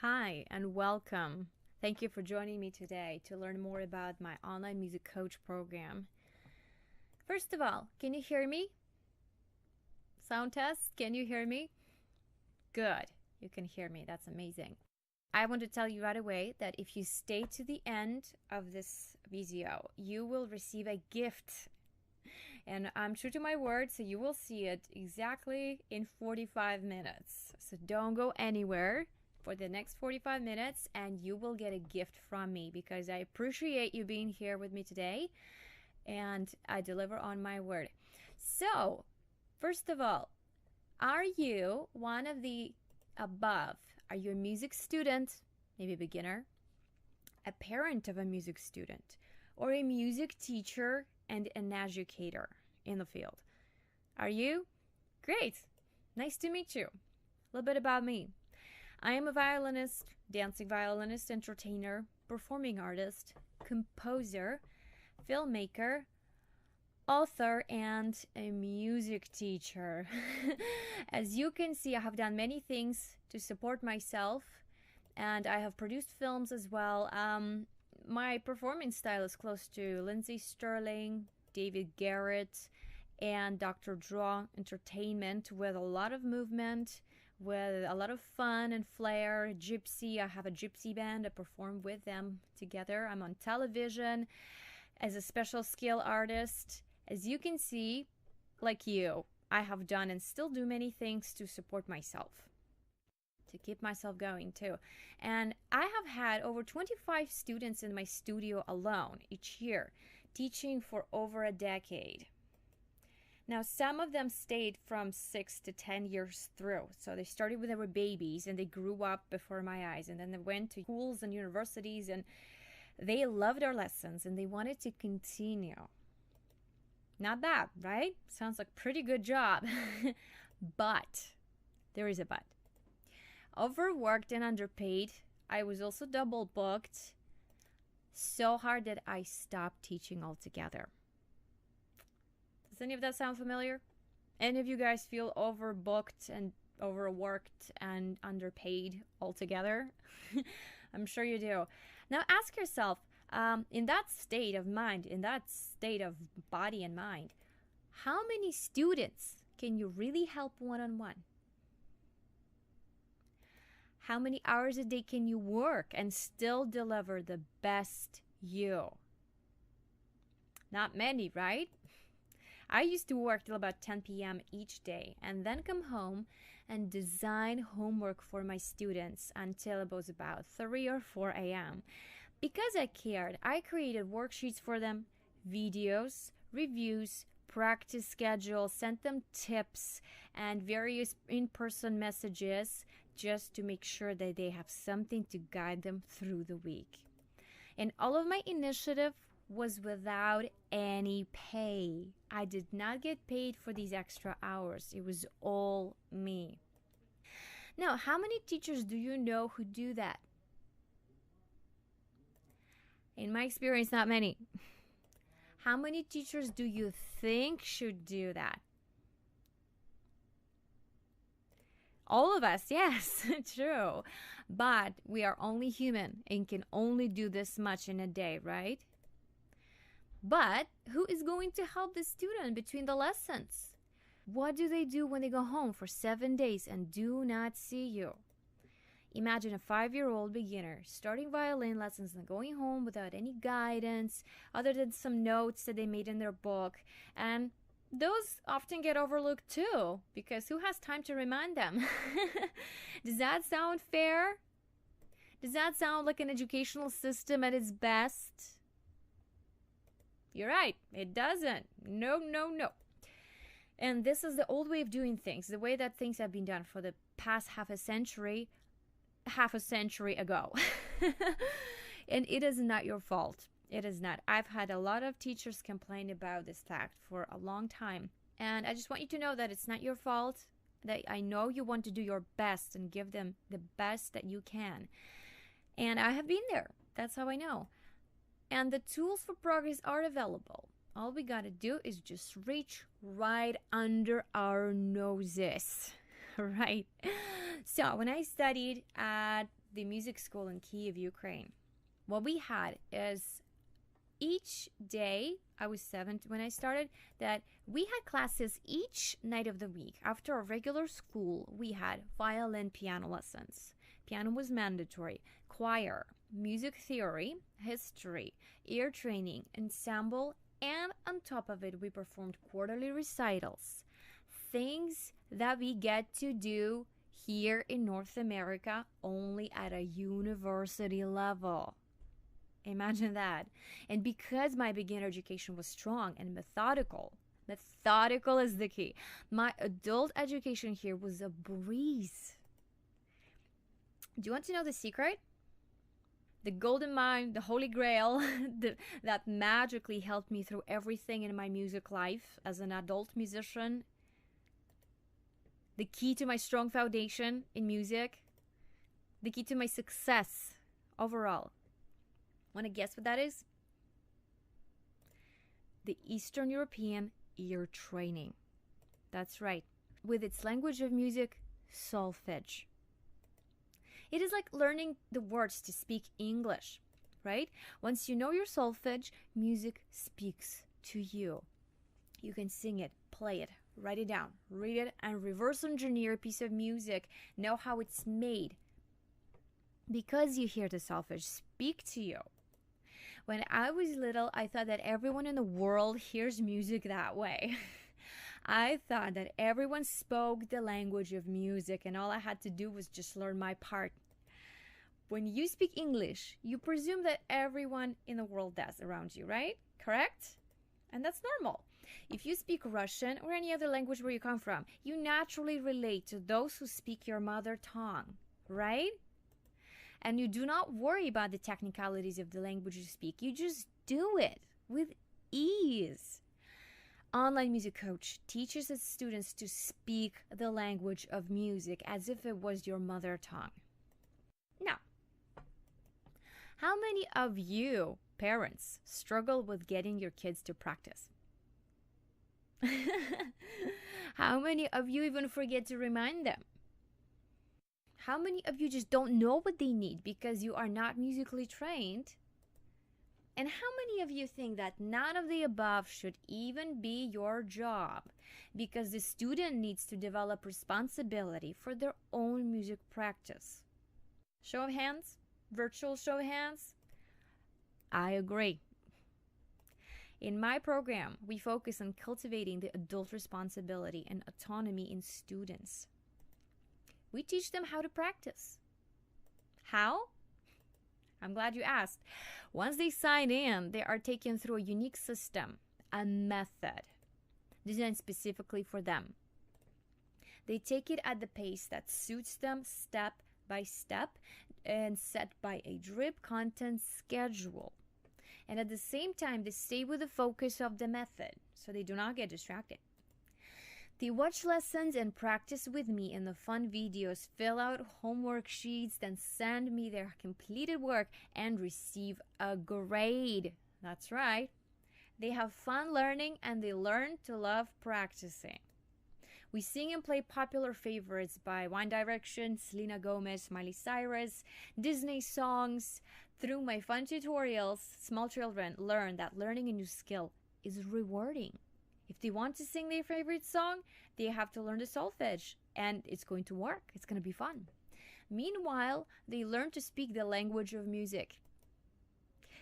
Hi and welcome. Thank you for joining me today to learn more about my online music coach program. First of all, can you hear me? Sound test, can you hear me? Good, you can hear me. That's amazing. I want to tell you right away that if you stay to the end of this video, you will receive a gift. And I'm true to my word, so you will see it exactly in 45 minutes. So don't go anywhere for the next 45 minutes and you will get a gift from me because I appreciate you being here with me today and I deliver on my word. So, first of all, are you one of the above? Are you a music student, maybe a beginner, a parent of a music student, or a music teacher and an educator in the field? Are you? Great. Nice to meet you. A little bit about me. I am a violinist, dancing violinist, entertainer, performing artist, composer, filmmaker, author, and a music teacher. As you can see, I have done many things to support myself, and I have produced films as well. My performance style is close to Lindsay Sterling, David Garrett, and Dr. Draw Entertainment, with a lot of movement, with a lot of fun and flair. Gypsy, I have a gypsy band. I perform with them together. I'm on television as a special skill artist. As you can see, like you, I have done and still do many things to support myself, to keep myself going too. And I have had over 25 students in my studio alone each year, teaching for over a decade. Now, some of them stayed from 6 to 10 years through. So they started when they were babies and they grew up before my eyes. And then they went to schools and universities and they loved our lessons and they wanted to continue. Not bad, right? Sounds like a pretty good job. But there is a but. Overworked and underpaid. I was also double booked. So hard that I stopped teaching altogether. Does any of that sound familiar? Any of you guys feel overbooked and overworked and underpaid altogether? I'm sure you do. Now ask yourself, in that state of mind, in that state of body and mind, how many students can you really help one-on-one? How many hours a day can you work and still deliver the best you? Not many, right? I used to work till about 10 p.m. each day and then come home and design homework for my students until it was about 3 or 4 a.m. Because I cared, I created worksheets for them, videos, reviews, practice schedules, sent them tips and various in-person messages just to make sure that they have something to guide them through the week. And all of my initiative was without any pay. I did not get paid for these extra hours. It was all me. Now, how many teachers do you know who do that? In my experience, not many. How many teachers do you think should do that? All of us, yes, true. But we are only human and can only do this much in a day, right? But who is going to help the student between the lessons? What do they do when they go home for 7 days and do not see you? Imagine a 5-year-old beginner starting violin lessons and going home without any guidance other than some notes that they made in their book. And those often get overlooked too, because who has time to remind them? Does that sound fair? Does that sound like an educational system at its best? You're right, it doesn't. No, no, no. And this is the old way of doing things, the way that things have been done for the past half a century ago. And it is not your fault. It is not. I've had a lot of teachers complain about this fact for a long time. And I just want you to know that it's not your fault, that I know you want to do your best and give them the best that you can. And I have been there. That's how I know. And the tools for progress are available. All we gotta do is just reach right under our noses, right? So when I studied at the music school in Kiev, Ukraine, what we had is each day, I was 7 when I started, that we had classes each night of the week. After our regular school, we had violin, piano lessons. Piano was mandatory, choir, music theory, history, ear training, ensemble, and on top of it, we performed quarterly recitals. Things that we get to do here in North America only at a university level. Imagine that. And because my beginner education was strong and methodical is the key. My adult education here was a breeze. Do you want to know the secret? The golden mine, the holy grail that magically helped me through everything in my music life as an adult musician. The key to my strong foundation in music. The key to my success overall. Want to guess what that is? The Eastern European ear training. That's right. With its language of music, solfege. It is like learning the words to speak English, right? Once you know your solfege, music speaks to you. You can sing it, play it, write it down, read it, and reverse engineer a piece of music. Know how it's made. Because you hear the solfege speak to you. When I was little, I thought that everyone in the world hears music that way. I thought that everyone spoke the language of music and all I had to do was just learn my part. When you speak English, you presume that everyone in the world does around you, right? Correct? And that's normal. If you speak Russian or any other language where you come from, you naturally relate to those who speak your mother tongue, right? And you do not worry about the technicalities of the language you speak. You just do it with ease. Online Music Coach teaches its students to speak the language of music as if it was your mother tongue. Now, how many of you parents struggle with getting your kids to practice? How many of you even forget to remind them? How many of you just don't know what they need because you are not musically trained? And how many of you think that none of the above should even be your job because the student needs to develop responsibility for their own music practice? Show of hands? Virtual show of hands? I agree. In my program, we focus on cultivating the adult responsibility and autonomy in students. We teach them how to practice. How? I'm glad you asked. Once they sign in, they are taken through a unique system, a method, designed specifically for them. They take it at the pace that suits them step by step and set by a drip content schedule. And at the same time, they stay with the focus of the method, so they do not get distracted. They watch lessons and practice with me in the fun videos, fill out homework sheets, then send me their completed work and receive a grade. That's right. They have fun learning and they learn to love practicing. We sing and play popular favorites by One Direction, Selena Gomez, Miley Cyrus, Disney songs. Through my fun tutorials, small children learn that learning a new skill is rewarding. If they want to sing their favorite song, they have to learn the solfege, and it's going to work. It's going to be fun. Meanwhile, they learn to speak the language of music.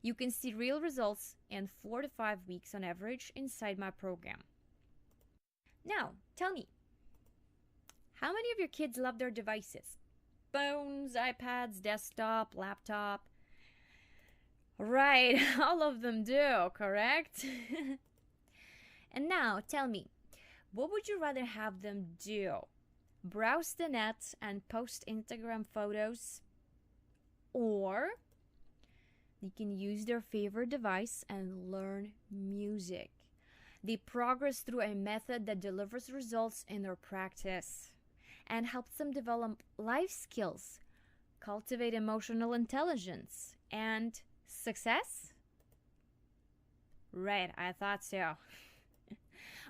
You can see real results in 4 to 5 weeks on average inside my program. Now, tell me, how many of your kids love their devices? Phones, iPads, desktop, laptop? Right, all of them do, correct? And now, tell me, what would you rather have them do? Browse the net and post Instagram photos? Or they can use their favorite device and learn music. They progress through a method that delivers results in their practice and helps them develop life skills, cultivate emotional intelligence, and success? Right, I thought so.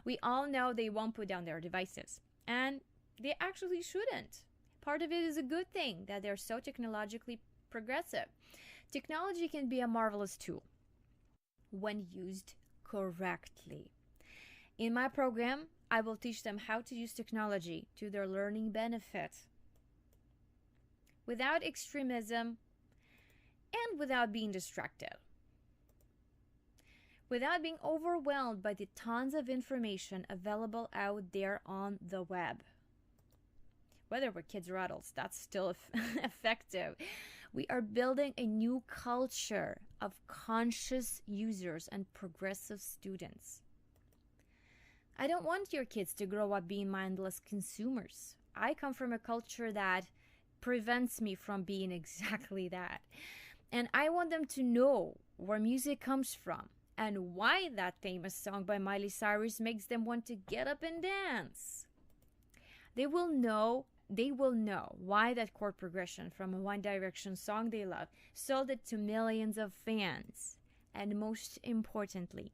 We all know they won't put down their devices, and they actually shouldn't. part of it is a good thing that they're so technologically progressive. Technology can be a marvelous tool when used correctly. In my program, I will teach them how to use technology to their learning benefit without extremism and without being distracted, without being overwhelmed by the tons of information available out there on the web. Whether we're kids or adults, that's still effective. We are building a new culture of conscious users and progressive students. I don't want your kids to grow up being mindless consumers. I come from a culture that prevents me from being exactly that. And I want them to know where music comes from and why that famous song by Miley Cyrus makes them want to get up and dance. They will know why that chord progression from a One Direction song they love sold it to millions of fans. And most importantly,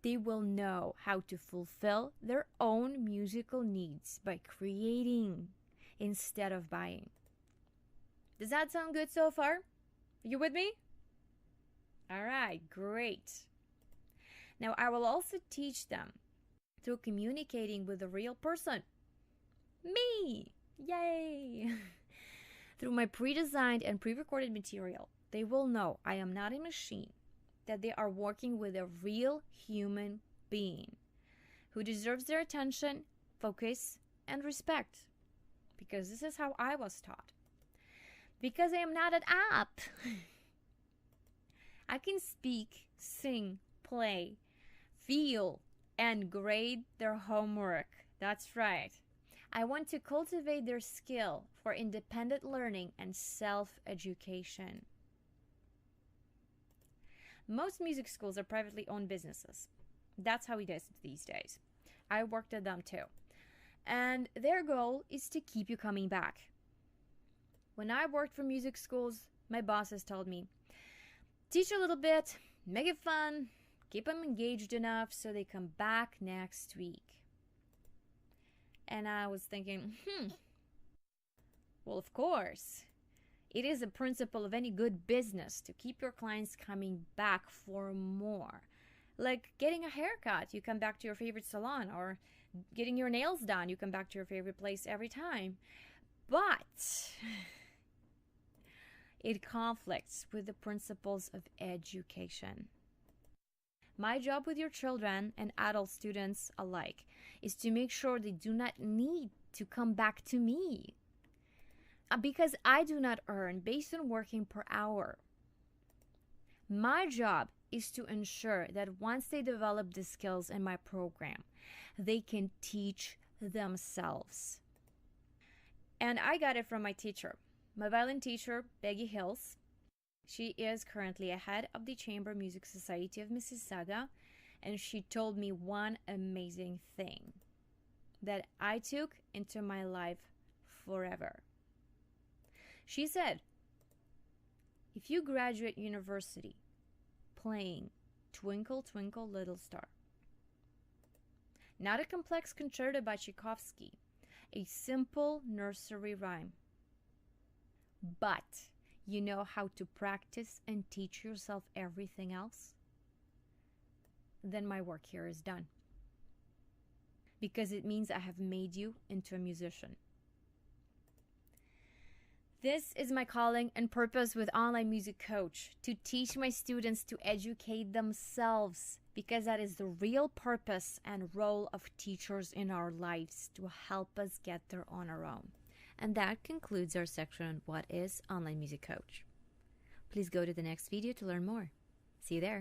they will know how to fulfill their own musical needs by creating instead of buying. Does that sound good so far? You with me? All right, great. Now I will also teach them through communicating with a real person. Me! Yay! Through my pre-designed and pre-recorded material, they will know I am not a machine, that they are working with a real human being who deserves their attention, focus, and respect. Because this is how I was taught. Because I am not an app. I can speak, sing, play, feel, and grade their homework. That's right. I want to cultivate their skill for independent learning and self-education. Most music schools are privately owned businesses. That's how it is these days. I worked at them too. And their goal is to keep you coming back. When I worked for music schools, my bosses told me, teach a little bit, make it fun, keep them engaged enough so they come back next week. And I was thinking, well, of course. It is a principle of any good business to keep your clients coming back for more. Like getting a haircut, you come back to your favorite salon, or getting your nails done, you come back to your favorite place every time. But it conflicts with the principles of education. My job with your children and adult students alike is to make sure they do not need to come back to me, because I do not earn based on working per hour. My job is to ensure that once they develop the skills in my program, they can teach themselves. And I got it from my teacher, my violin teacher, Peggy Hills. She is currently a head of the Chamber Music Society of Mississauga, and she told me one amazing thing that I took into my life forever. She said, if you graduate university playing Twinkle, Twinkle, Little Star, not a complex concerto by Tchaikovsky, a simple nursery rhyme, but you know how to practice and teach yourself everything else, then my work here is done. Because it means I have made you into a musician. This is my calling and purpose with Online Music Coach, to teach my students to educate themselves, because that is the real purpose and role of teachers in our lives, to help us get there on our own. And that concludes our section on what is Online Music Coach. Please go to the next video to learn more. See you there.